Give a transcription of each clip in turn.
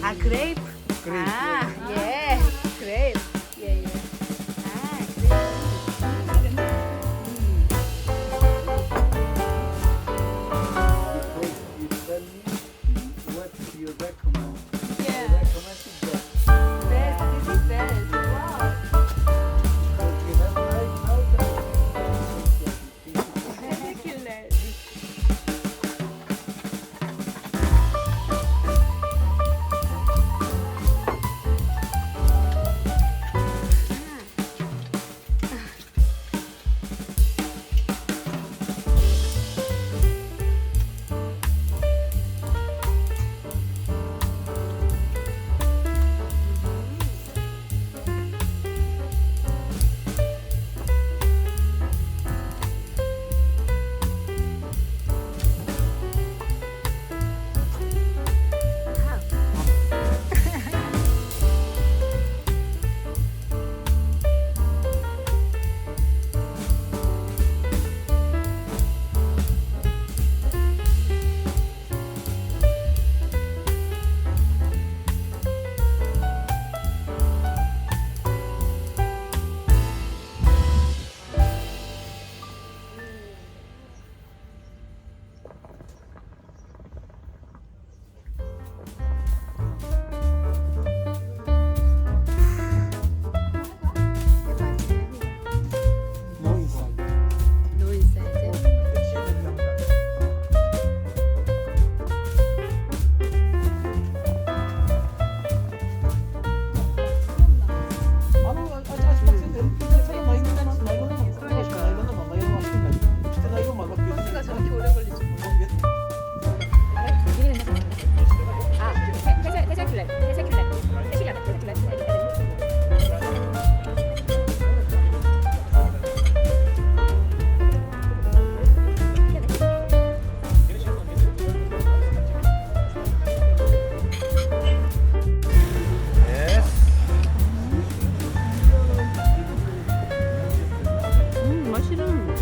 아, 그레이프. 그레이프. 아, 예. 그레이프. 예, 예. 아, 그레이프. You tell me what you recommend. Yeah. I recommend it best. Best. This is best. Wow. Because you have nice house and Ridiculous. no inside. No inside. 저렇게 오래 걸리지. 아, 회색킬렛. Yes. 머시룸.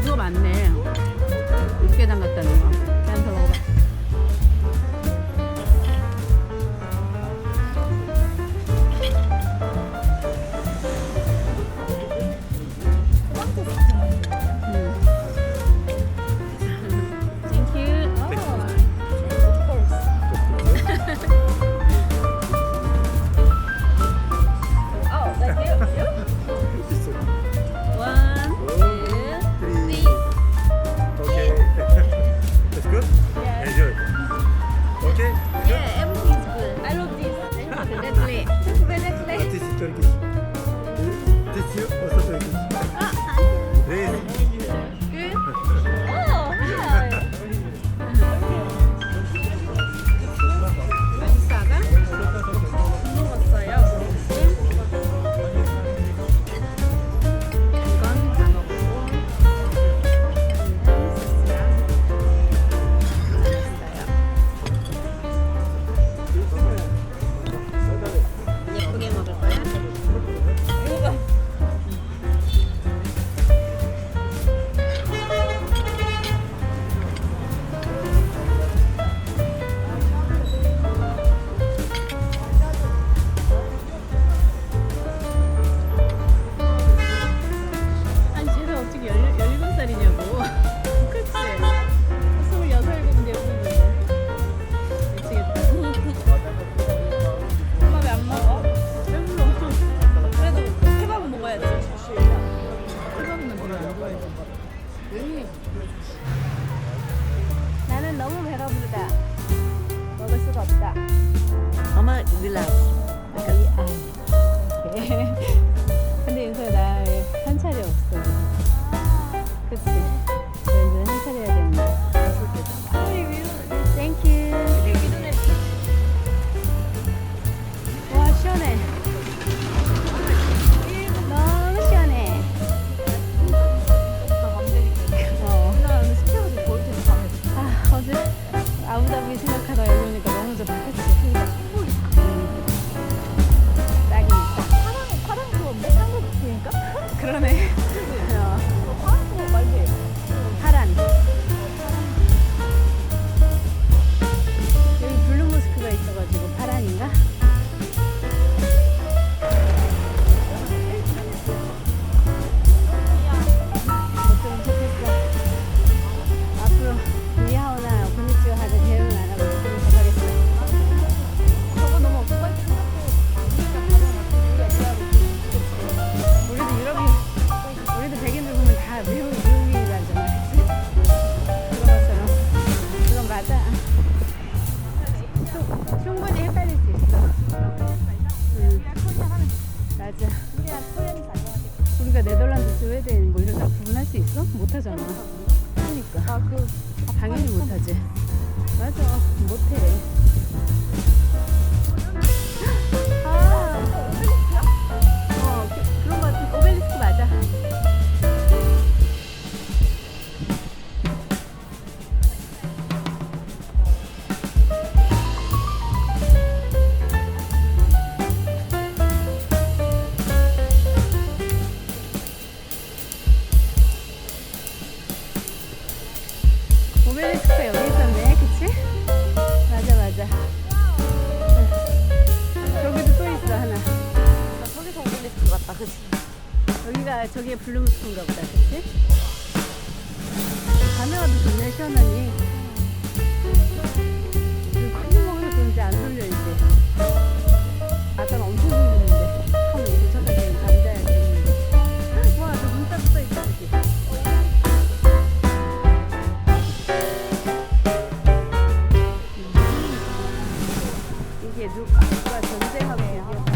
이거 맞네. 육개장 같다는 거. 그냥 더 먹어봐. Thank you. Oh, thank you. One, two, three. Okay. That's good? Yes. Enjoy. Okay? Yeah, everything's good. I love this. Definitely. Definitely. This is Turkish. This is also Turkish. Really? Good. Oh, yeah. 맛있다가 먹었어요. 이건 다 먹고 예쁘게 먹을 거야. 이거 아니 쟤는 어떻게 17살이냐고. 그치? 26, 7인데 예쁜데. 미치겠다. 케밥 왜 안 먹어? 배불러. 그래도 케밥은 먹어야지. 케밥은 별로 안 좋아해서. 나는 너무 배가 부르다. 먹을 수가 없다. 엄마 relax. 근데 윤서야 나 현찰이 없어. 그치? 너 이제 현찰 해야 되는데. 땡큐. 와 시원해. 너무 시원해. 어제 아부다비 생각하다 여기 오니까 너무 좋다. 그치? 딱이니까. 파랑 좋은데? 한국 같으니까? 그러네. 아, 미국인이라잖아. 그치? 그런 것처럼. 그건 맞아. 충분히 헷갈릴 수 있어. 응. 맞아. 우리가 네덜란드, 스웨덴 뭐 이런 다 구분할 수 있어? 못하잖아. 그러니까. 당연히 못하지. 맞아. 못해. 그런 거 같은 오벨리스크 맞아. 오벨리스크가 여기 있었네, 그치? 맞아, 맞아. 응. 저기도 또 있어, 하나. 저기서 오벨리스크 같다, 그치? 여기가 저기에 블루무스인가 보다, 그치? 밤에 와도 좋네, 시원하니. 커피 먹어서 그런지 안 졸려, 이제. 아까 엄청 졸렸는데. 참, 도착하기엔 잠자야 되는데. 와, 저 문자 써 있다, 여기. 이게 누가 전쟁하고 이겨서.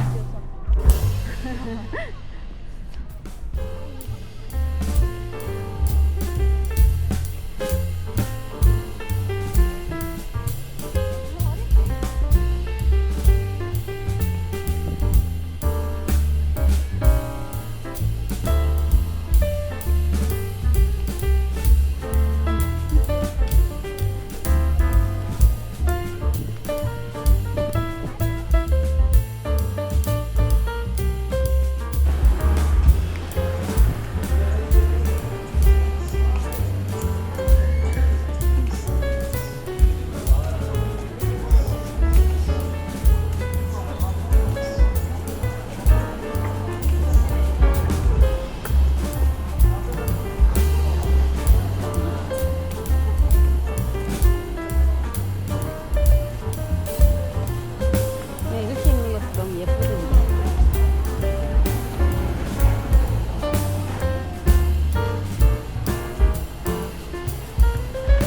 네, 이렇게 있는 것도 너무 예쁘던데.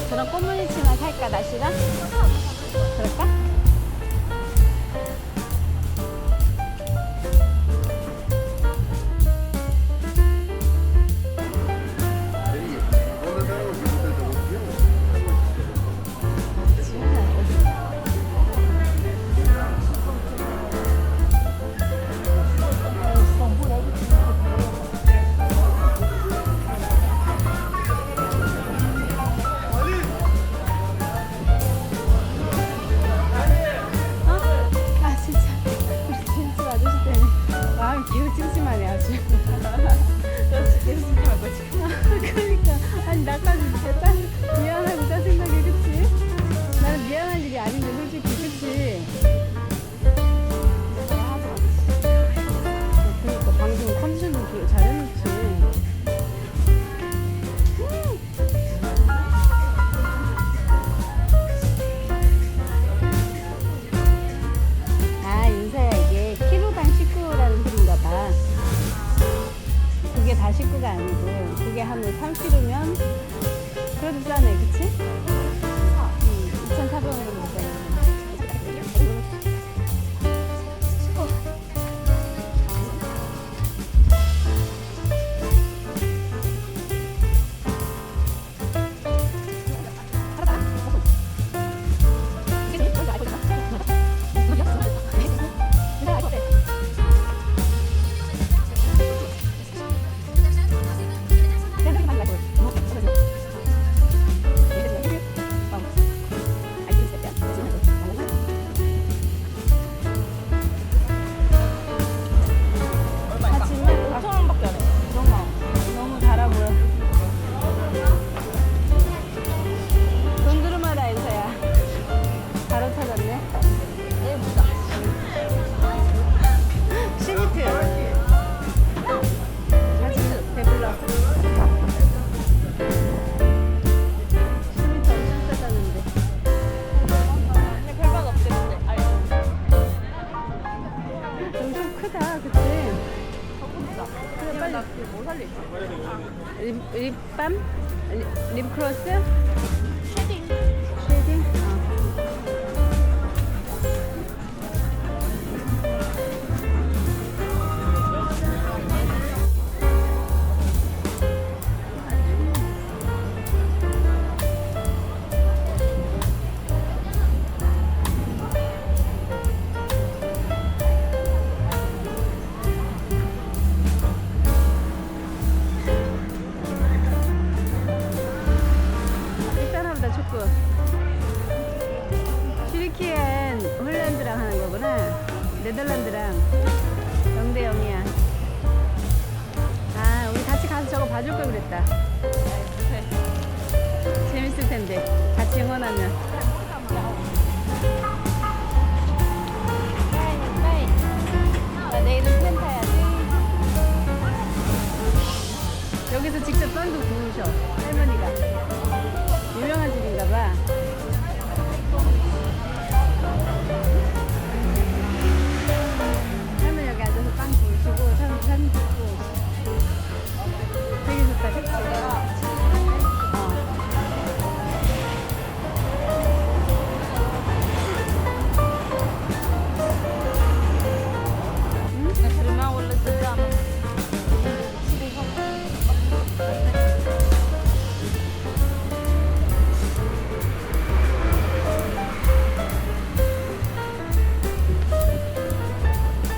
저런 꽃무늬 치마 살까, 날씨랑? 그럴까? 립밤? 립크로스? 쉐딩. 쉐딩? 일단하보다 축구. 튀르키엔 홀란드랑 하는 거구나. 네덜란드랑 0대 0이야. 아, 우리 같이 가서 저거 봐줄 걸 그랬다. 재밌을 텐데. 같이 응원하면. 내일은 펜 타야지. 여기서 직접 썬도 구우셔. 할머니가. 유명한 집인가 봐. 할머니 여기 앉아서 빵 구우시고 사진 찍고. 되게 좋다, 그치? 그러면 원래 쓰지 않아.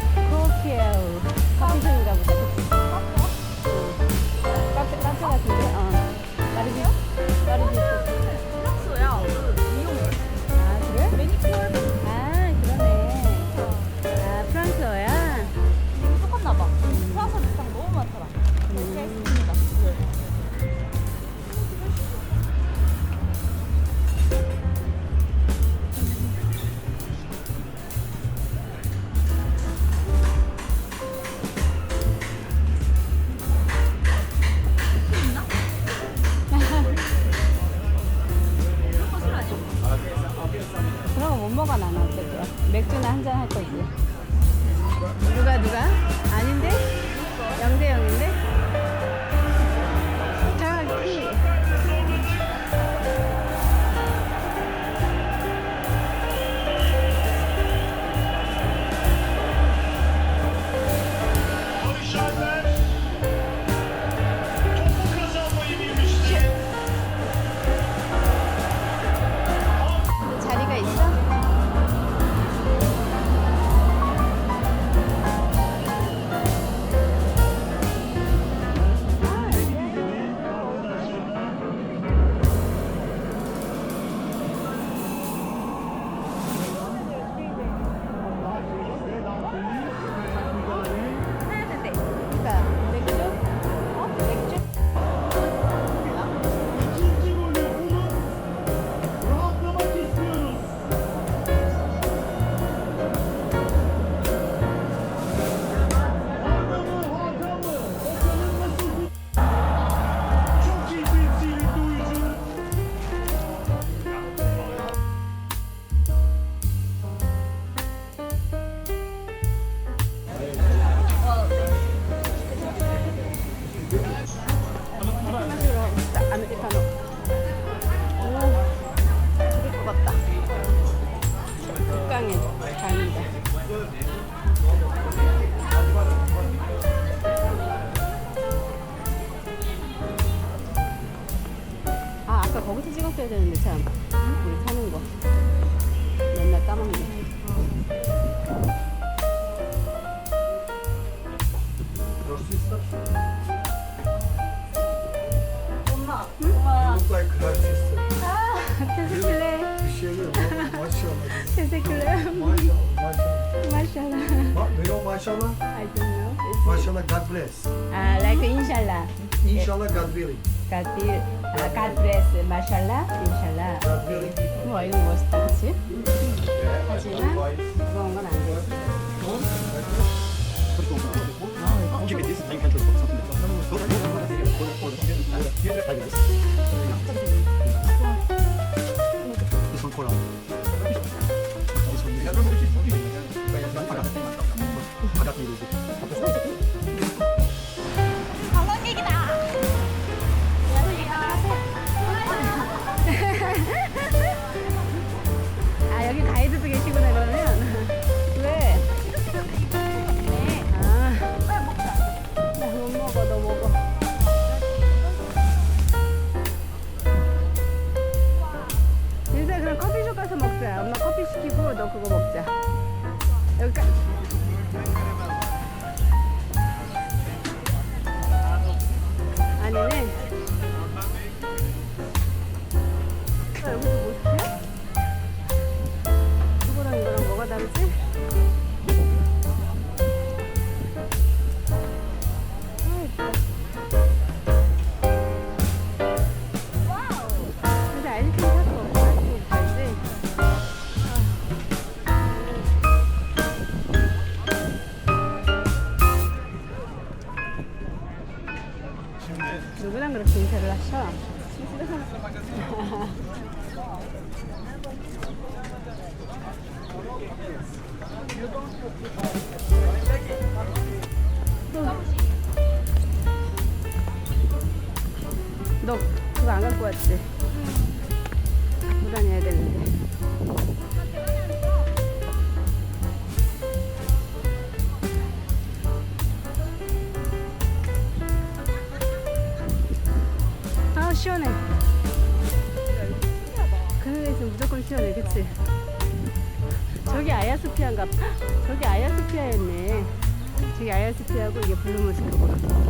코피에우 커피숍인가 보다. 그치? 카페 같은데? 마르지 있어. 프랑스야. 미용. 아, 그래? 매니큐어. 아, 그러네. 아, 프랑스어야? 똑같나 봐. 프랑스 비슷한 거 너무 많더라. 이렇게 했습니다. 그런 거 못 먹어, 나는 어떡해. 맥주나 한잔 할 거지. 누가? 아닌데? 0대 0인데? 저기. Barışanlar topu kazanmayı bilmişti. 자리가 있어? 그러니까 맥주? 맥주? İkinci golü bulup rahatlamak istiyoruz. Arda mı Hakan mı? Okan'ın nasıl çok iyi temsiliydi oyuncu. 아메리카노. 오, 죽을 것 같다. 국강에 다행이다. 아, 아까 거기서 찍었어야 되는데 참. 우리 사는 거. 맨날 까먹네. Your sister? 엄마. Look like her sister. teşekkürler. Bir şey yok. Maşallah. teşekkürler. Maşallah. 마샬라. Ne o maşallah? I don't know. It's- Maşallah, God bless. like inshallah. İnşallah God willing. God bless. 마샬라. inshallah. God willing. 와, 이거 멋있다, 그치? 하지만 무거운 건 안 돼. Keep it this. I can control something. This one cola. This one. I got music. 관광객이다. 몰랐어. 너 그거 안 갖고 왔지? 물 다녀야 되는데. 아 시원해. 그래서 무조건 시원해, 그치? 저기 아야스피아인가? 저기 아야스피아였네. 저기 아야스피아고 이게 블루모스크고.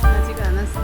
아직 안 왔어.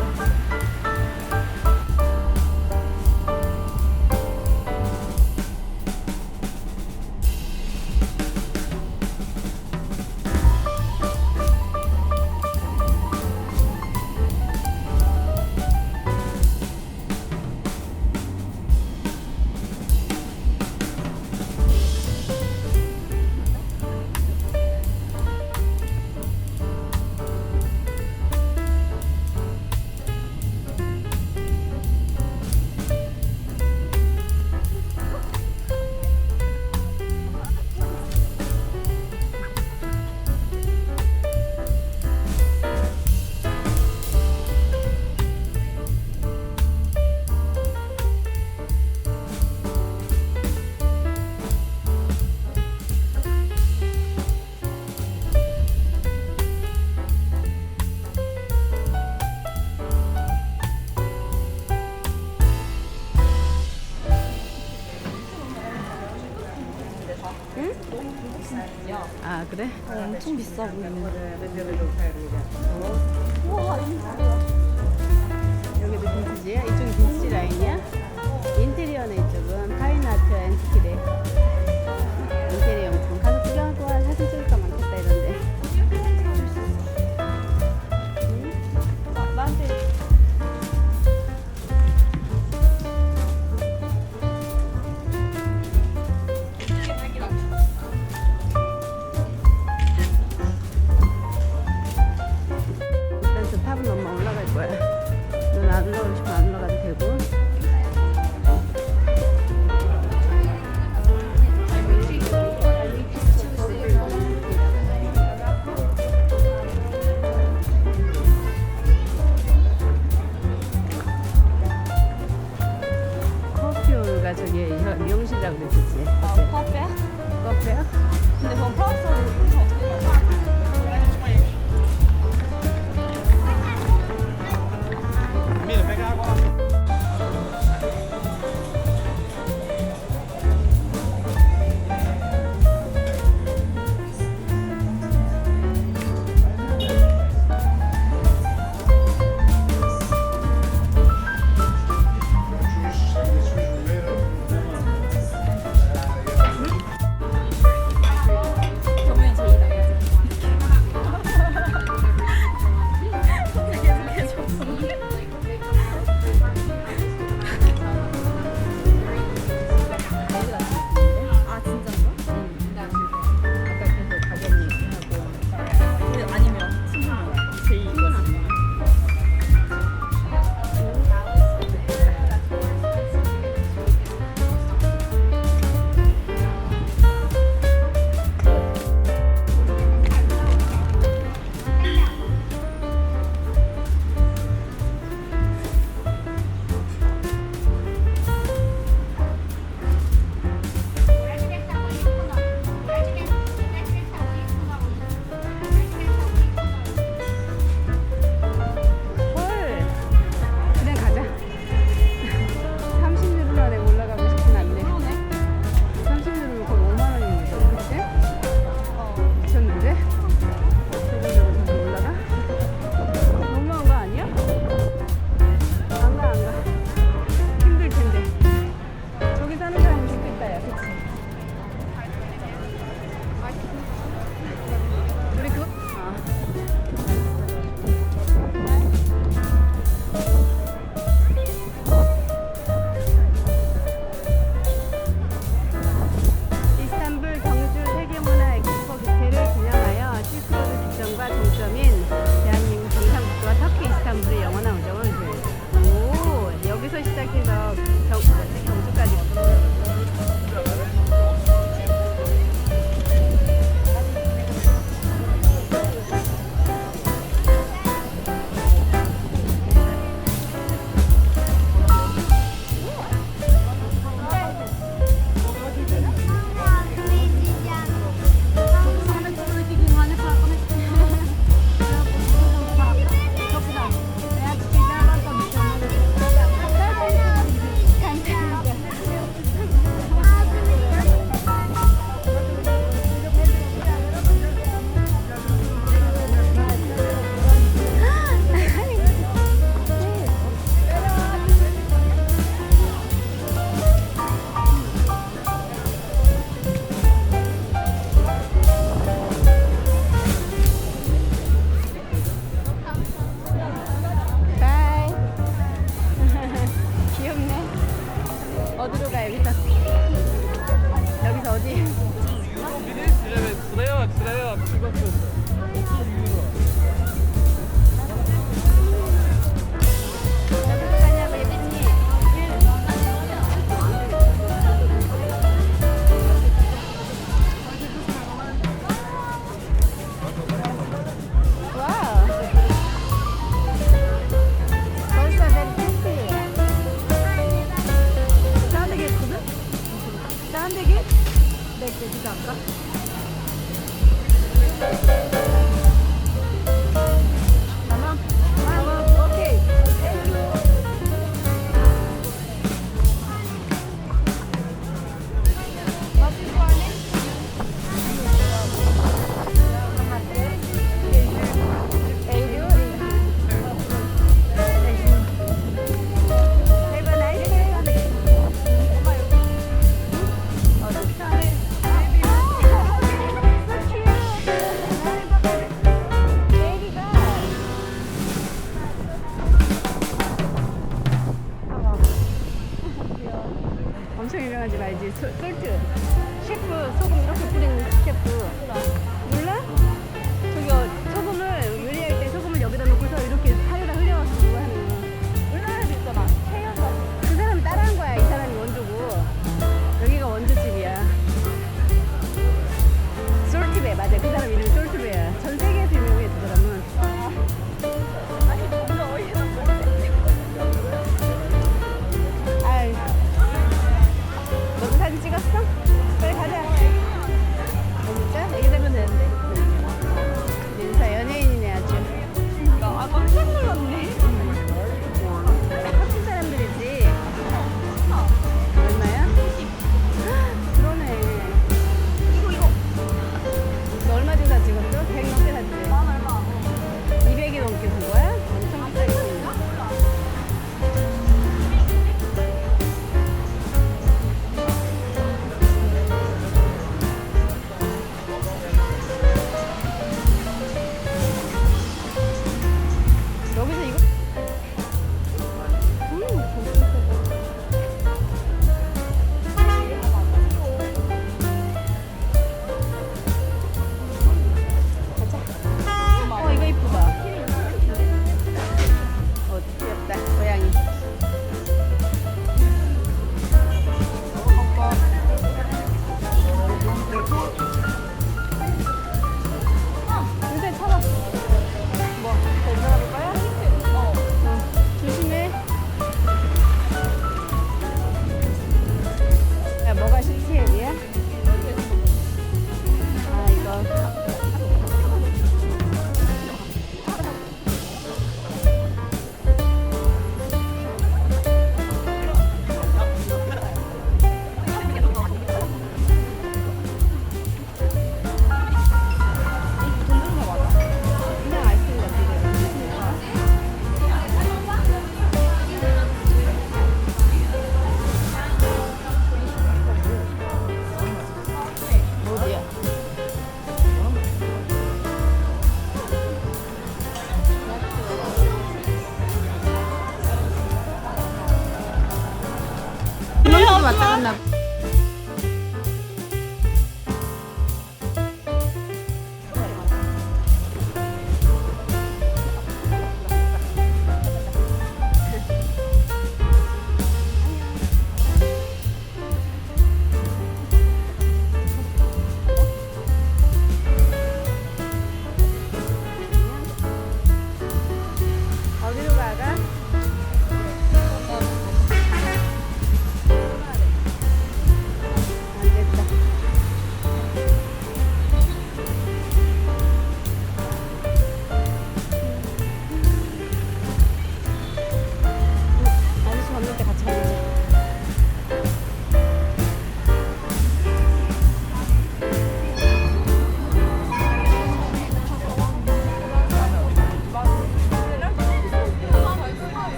아 그래? 엄청 비싸 보이네. 여기도 빈티지야? 이쪽이 빈티지 라인이야? 인테리어는 이쪽은 파인아트 앤티키래. 인테리어 용품 가서 구경하고 와. 사진 찍을까 많겠다 이런데. 나한테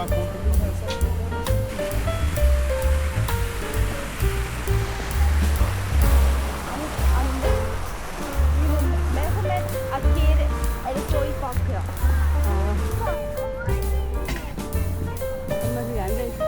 아닌데? 이건 메호멧 아킬 엘소이 파크야. 엄마 저기 앉아있어.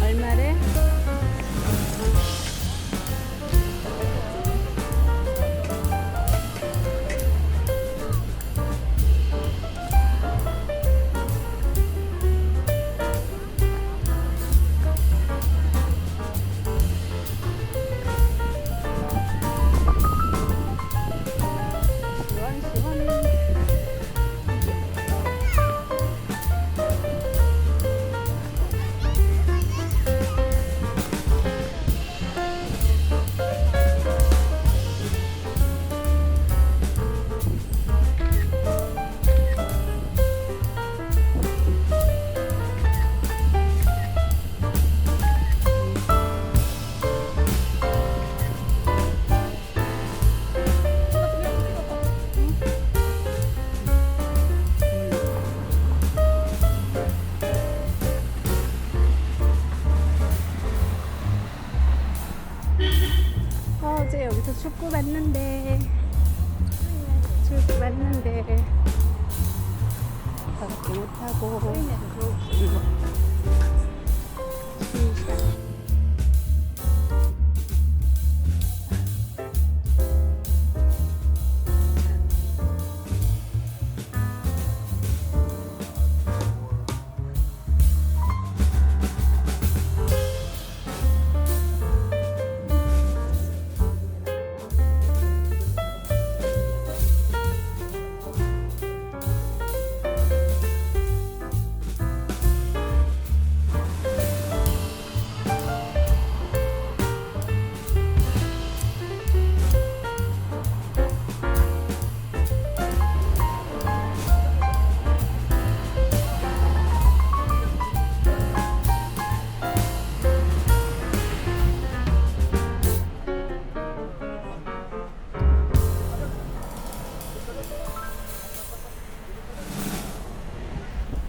얼마래? 시원 시원. 어제 여기서 축구 봤는데 밖에 못하고 진짜.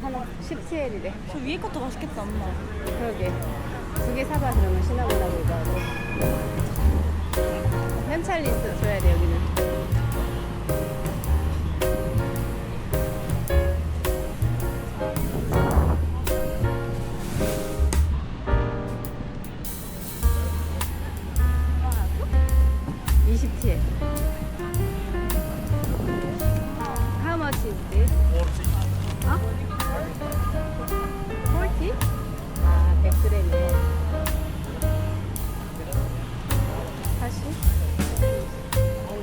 하나 17이래. 저 위에 것도 맛있겠다, 엄마. 그러게. 2개 사봐 그러면 시나몬하고 이거하고. 현찰리 줘야 돼 여기는. How much is this? 어? 40? 아, 100g이네. 40? 어우,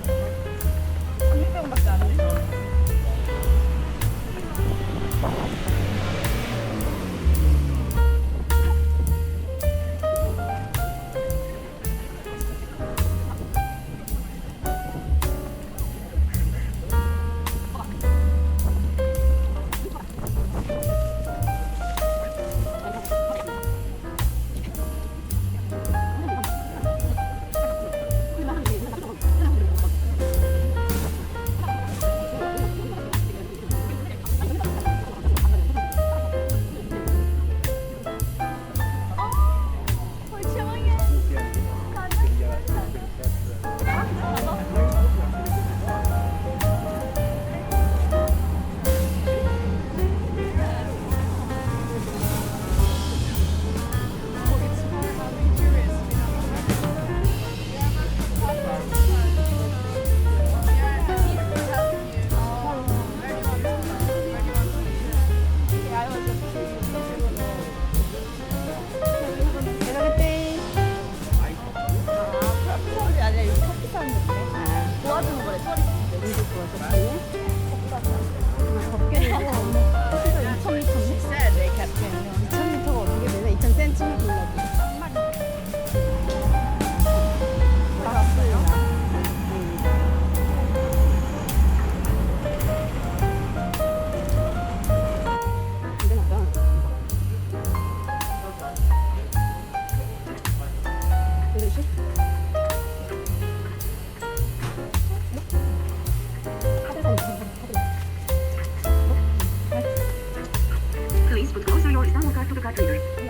카드 readers.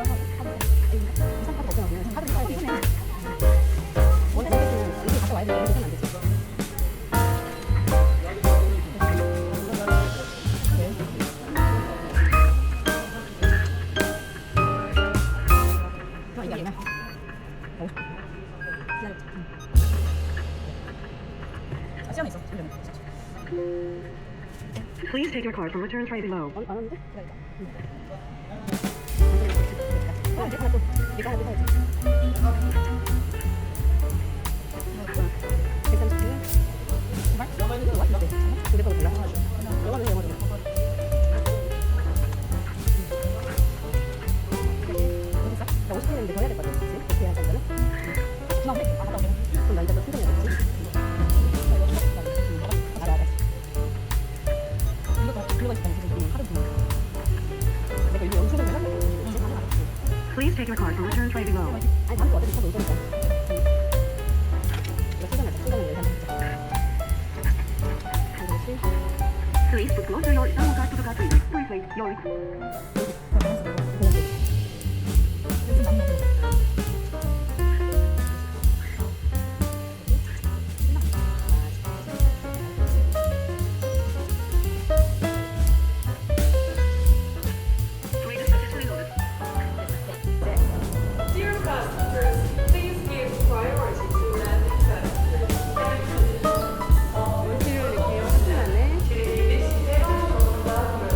이상 카드 없잖아. 카드 사야 돼. 원래 생각에는 이게 갔다 와야 되는데 이렇게 하면 안 되지. 이게 아니야. 가고 싶어. 시간이 있어. Please take your card from return tray below. 안 왔는데? 그러니까. 하나 또 네가 하나 사야지. 130분. 정말? 이거 와? 네. 그대로 골라. 이거는 영어로. 어디 있어? 나 50분 했는데 더 해야 될 것 같아. 그치? 어떻게 해야 되는 거는? 그럼 나 이제 또 충전해야 되지? 알아. 이것도 글로가 있다는 게 하루 중. 내가 이거 영수증을 해놨거든. Please take your card from return tray below. 아니 다음 주 어차피 첫 오전이니까. 이거 충전하자. 충전을 왜 하는지. 그렇지. Please put close your external card to the card reader. Please wait. Your Reader successfully loaded. Dear passengers, please give priority to landing passengers. 원치를 이렇게 확인하네. Через 10 минут он должен.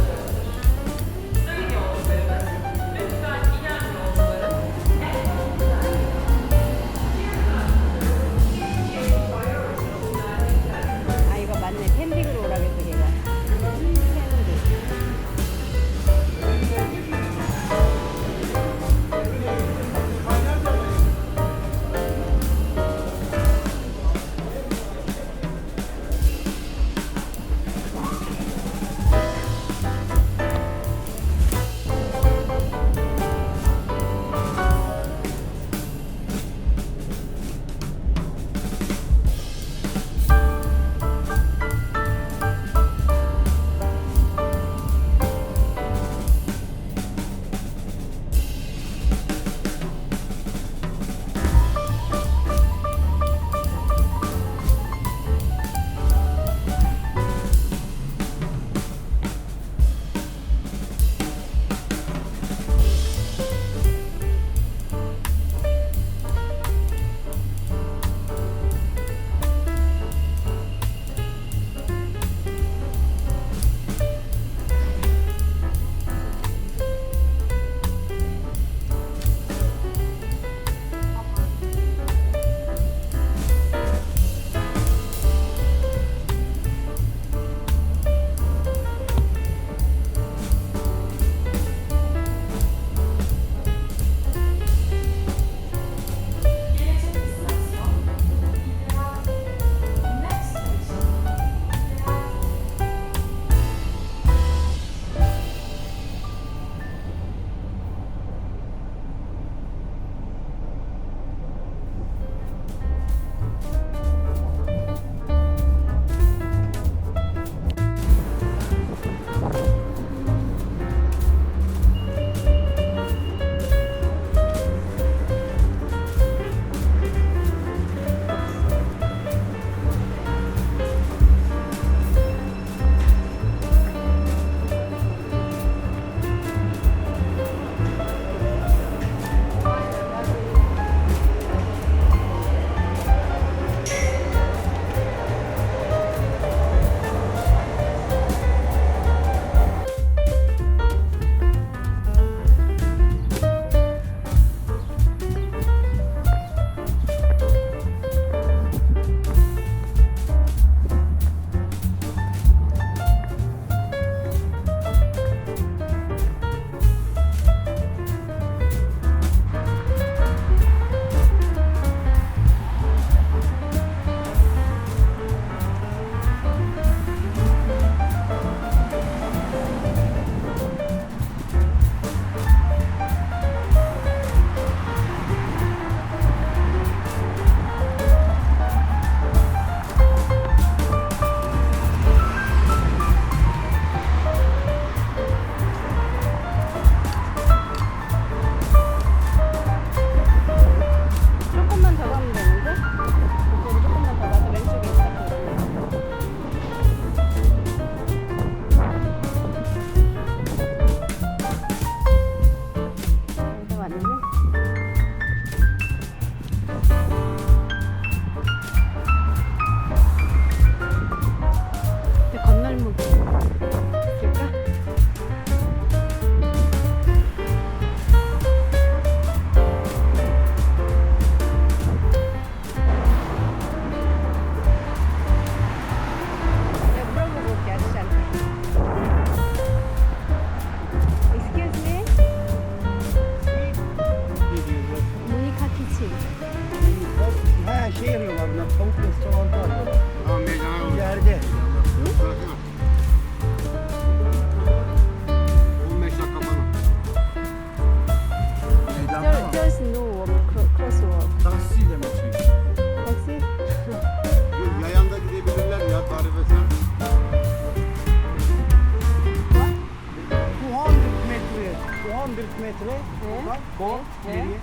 metre 네. oradan sol 네. geriye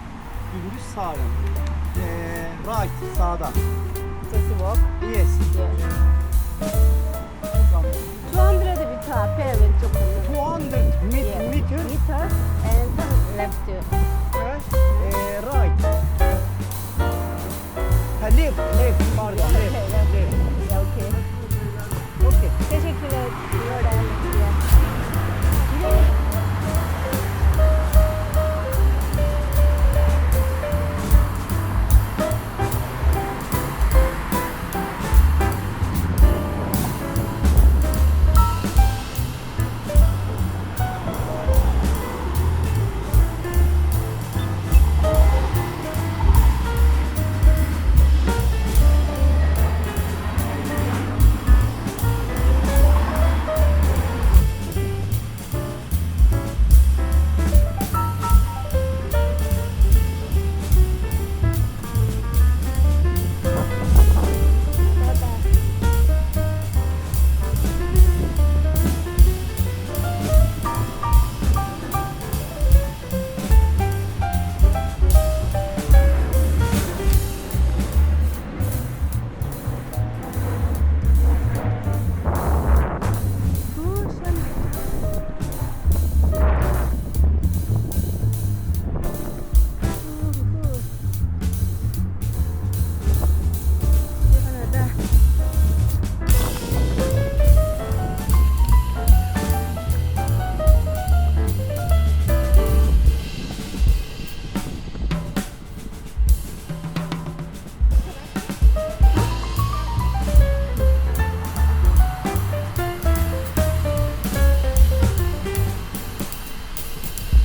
dümdüz sağa yön. Right sağda. Just walk. Yes. Yeah. Buradan 200 미터 앞에 왼쪽 건너. 200 Yeah. meter Meter and turn left. right. Ha, left pardon Okay, left. left. Left. Yeah, okay. Okay. Teşekkürler. Yeah.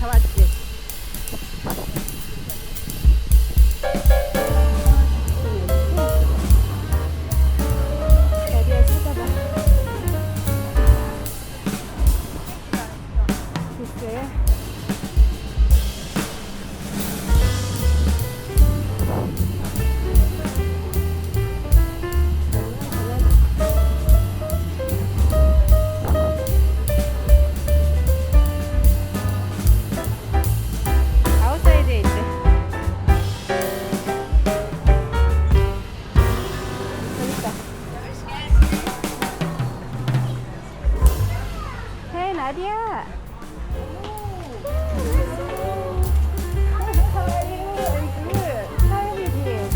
다 왔지? 여기에 찾아봐. 글쎄. 아웃사이드에 있대. 저기 있다. Hey, Nadia. How are you? I'm good. How are you doing?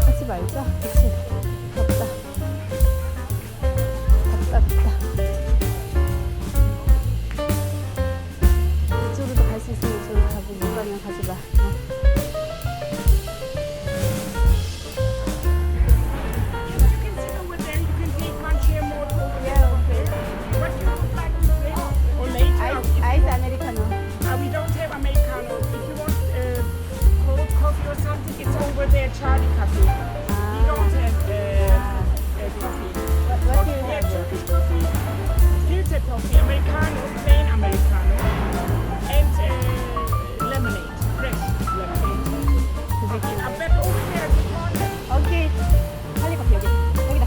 하지 말자. 그치? 덥다. 덥다. 이쪽으로도 갈 수 있으면 이쪽으로 가고 못 가면 가지 마. 아이스 아메리카노. We don't have Americano. If you want cold coffee or something, it's over there, Charlie Cafe. We don't have coffee. What do you We have have? Turkish coffee, filter coffee, Americano, plain Americano, and lemonade, fresh lemonade. I bet over there at the corner. 오케이. 할리 커피 여기. 여기다.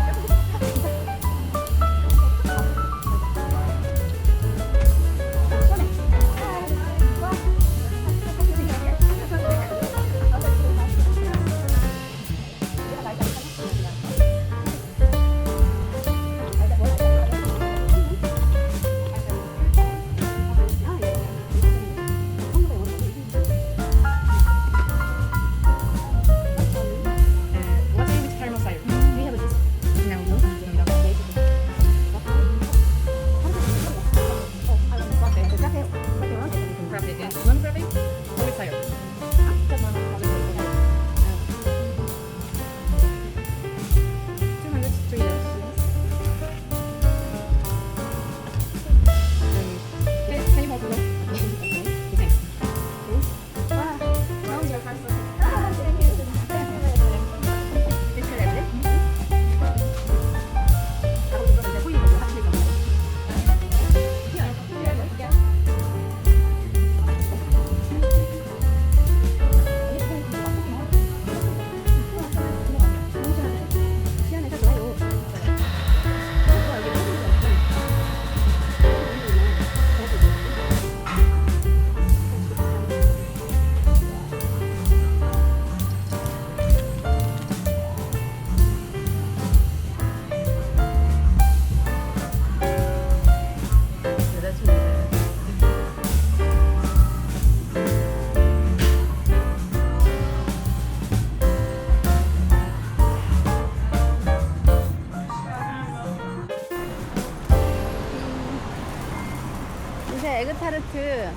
이제 에그타르트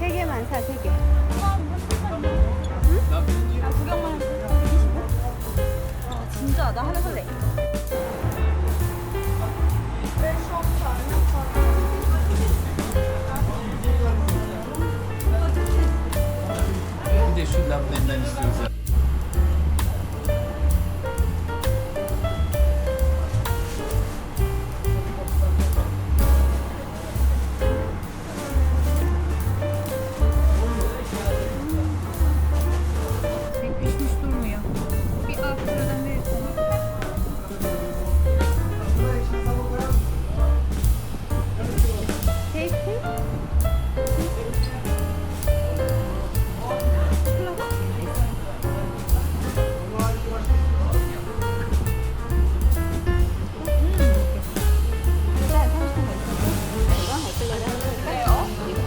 3개만 사, 3개. 아, 구경만 할게. 25? 진짜 나 하나 살래. They should have been managed to. 테이스팅?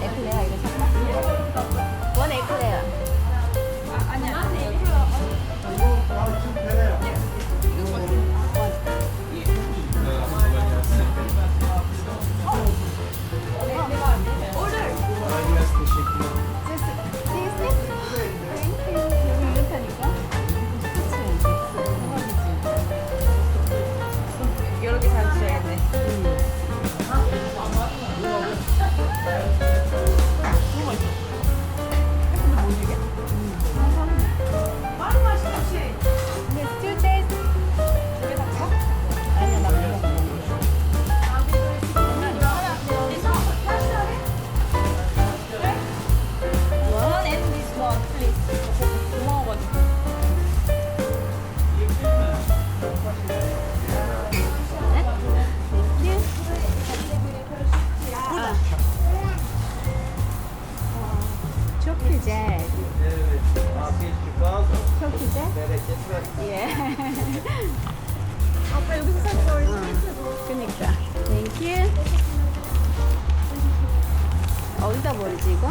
에클레어 이거 샀나? 원 에클레어. 여러 개 잘 주셔야겠네. 근데 스튜 테이스트 두개 다 사? 아니야 나 먹어. One and this one, please. 고마워가지고. 초키젤. Afiyet şifa. 초키젤? Bereket versin. 예. 아빠 여기서 살 걸. 그니까. 땡큐. 어디다 버리지 이거?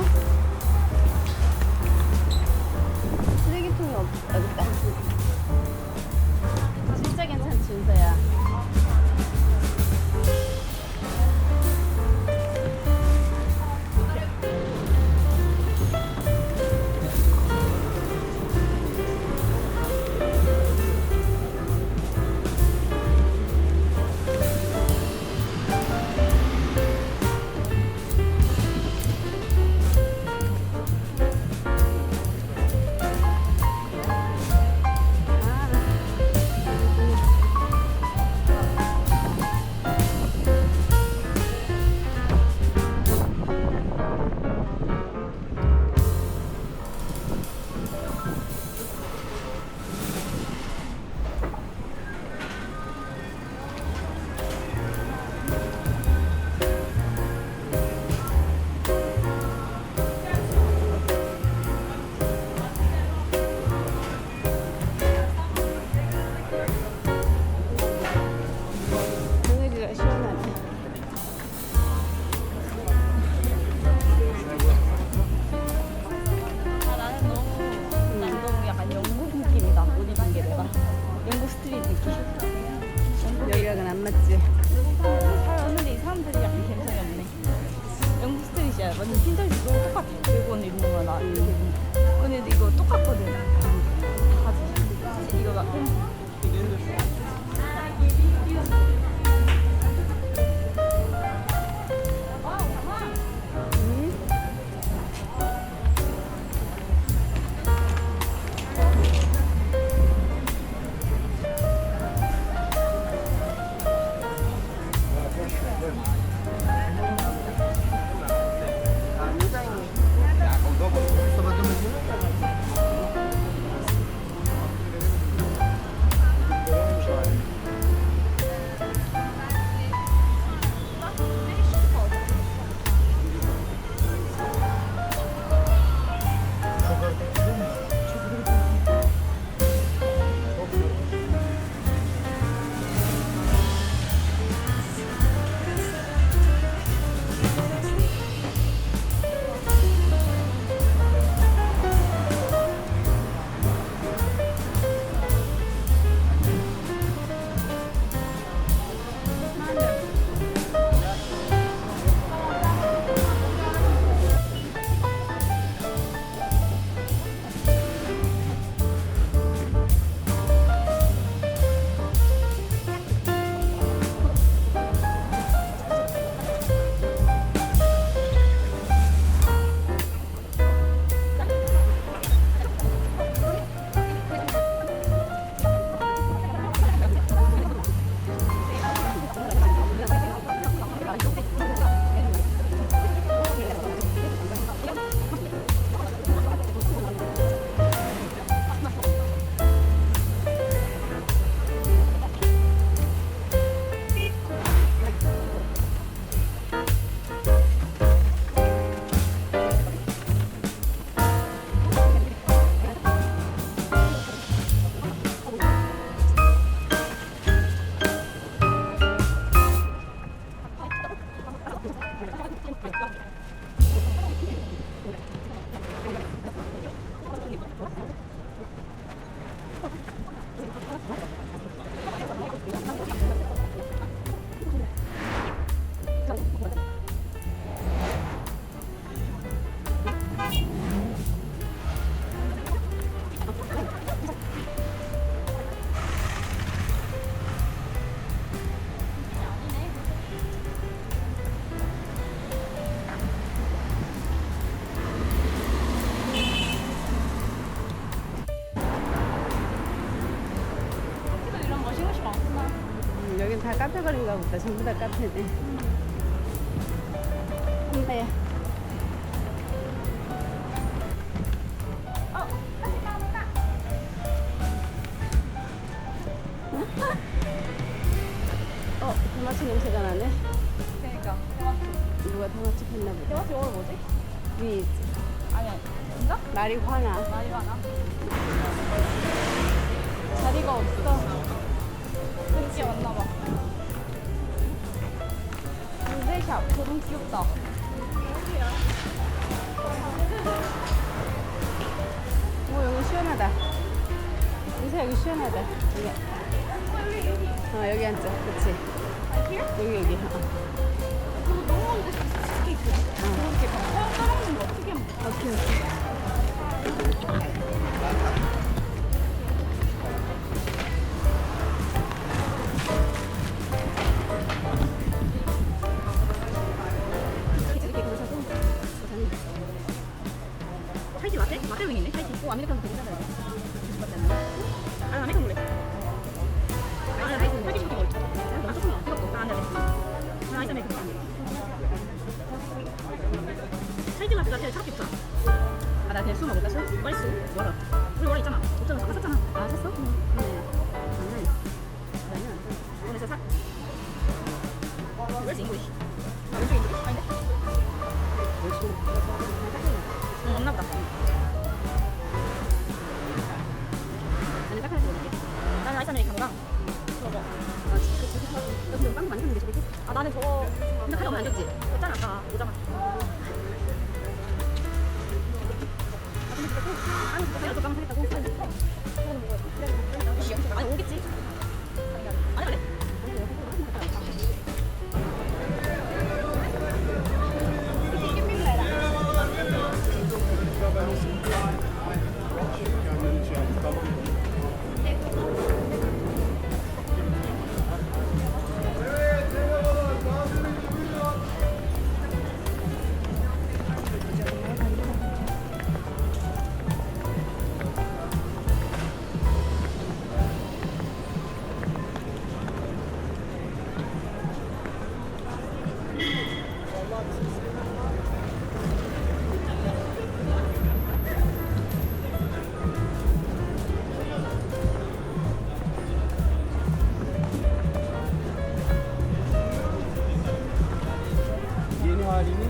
쓰레기통이 어딨다. 진짜 괜찮지 윤서야. 그늘이라 시원하네. 난 너무 약간 영국 느낌이다. 옷 입은 게 내가. 영국 스트릿 느낌. 여기랑은 안 맞지? 살았는데 이 사람들이 약간 감성이 없네. 영국 스트릿이야. 완전 핀터리스 너무 똑같아. 외국 옷 입는 거랑 나 이렇게 입는 거. 근데 이거 똑같거든. 바지. 이거 막 이런 멋진 곳이 많구나. 여긴 다 카페 거리인가 보다. 전부 다 카페네. 근데 토마토 냄새가 나네. 그러니까 토마토. 누가 토마토 폈나 보다. 토마토 영어로 뭐지? 위에 있지. 아니야. 진짜? 마리화나. 많이 많아. 자리가 없어. 그게 맞나 봐. 무대샵. 너무 귀엽다. 오, 여기 시원하다. 인사 여기 시원하다. 여기. 여기 앉자. 그치. 여기. 그거 너무 먹고 싶어. 스테이크. 그렇게 막 떠먹는 거 어떻게 먹어? 오케이. 타이티 라떼? 라떼 윙 있네. 타이티. 오, 아메리카노 되게 짜다. 아메리카노 몰래. 타이티 시킨 거 있어. 나 조금 뜨겁고. 안 돼. 아이스 아메리카노. 타이티 라떼가 제일 차갑게 없잖아. 나 그냥 술 먹을까? 술? 맛있어. 뭐라? 우리 원래 있잖아. 없잖아. 아까 샀잖아. 아, 샀어? 네. 장난 있어. 오늘 사. Where's English? 왼쪽 English? 아닌데? 응, 없나 보다. 아니, 딱 하나 먹을게. 나는 아이스 아메리카노랑 저거. 너 지금 빵도 많이 샀는데, 저렇게? 아, 나는 저거. 근데 가격 안 줬지? 없잖아, 아까. 오잖아. 나도 빵 사겠다고? 아니, 오겠지? 아니, 그래? Yeni halini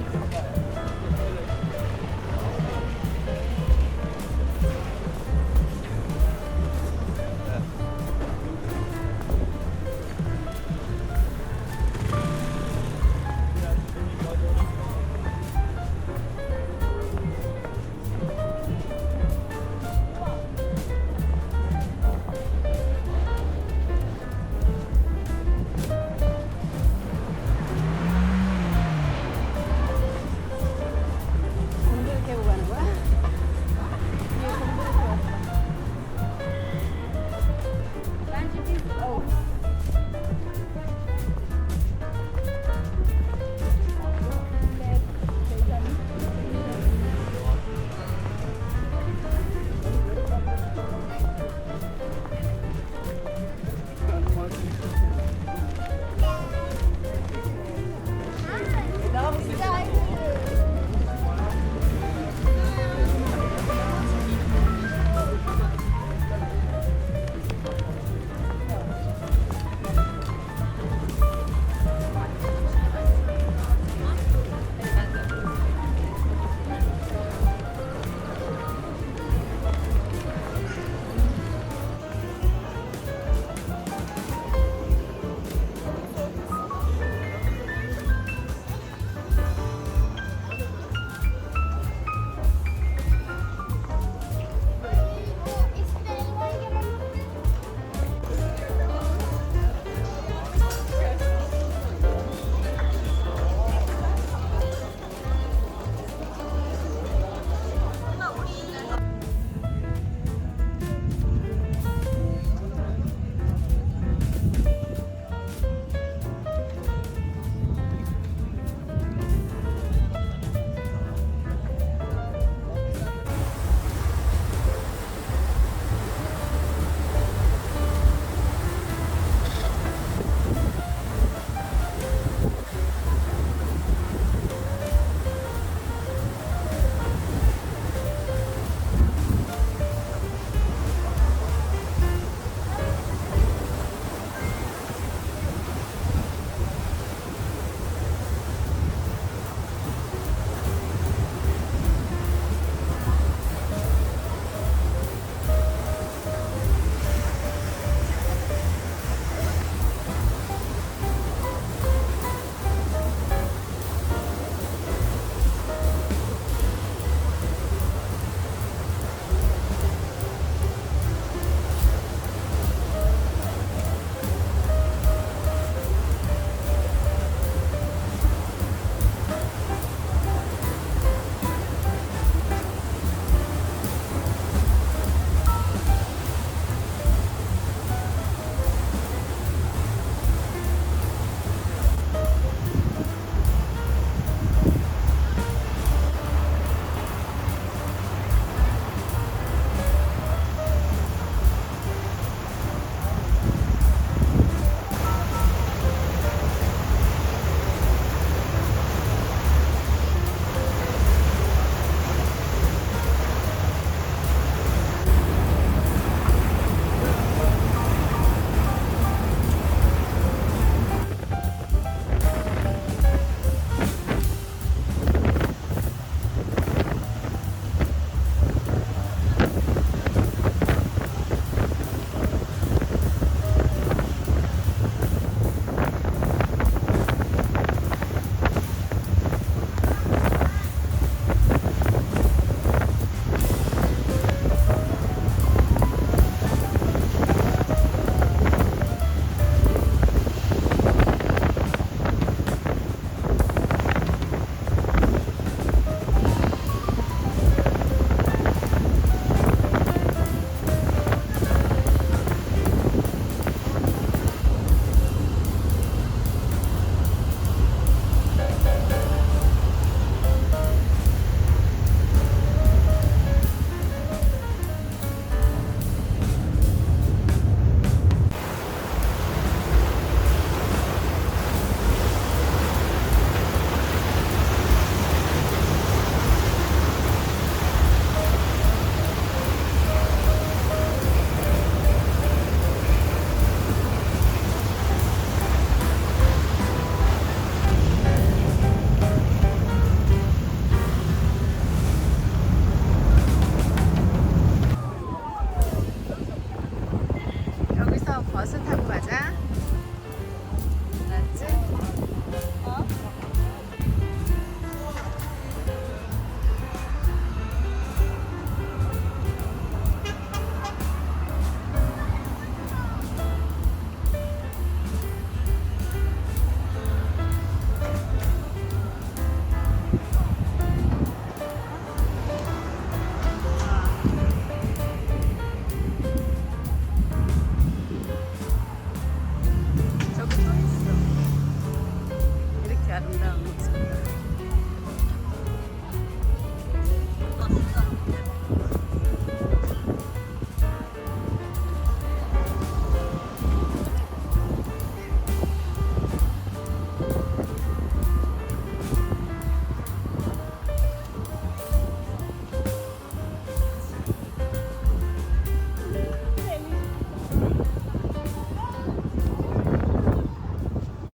아름다운 모습.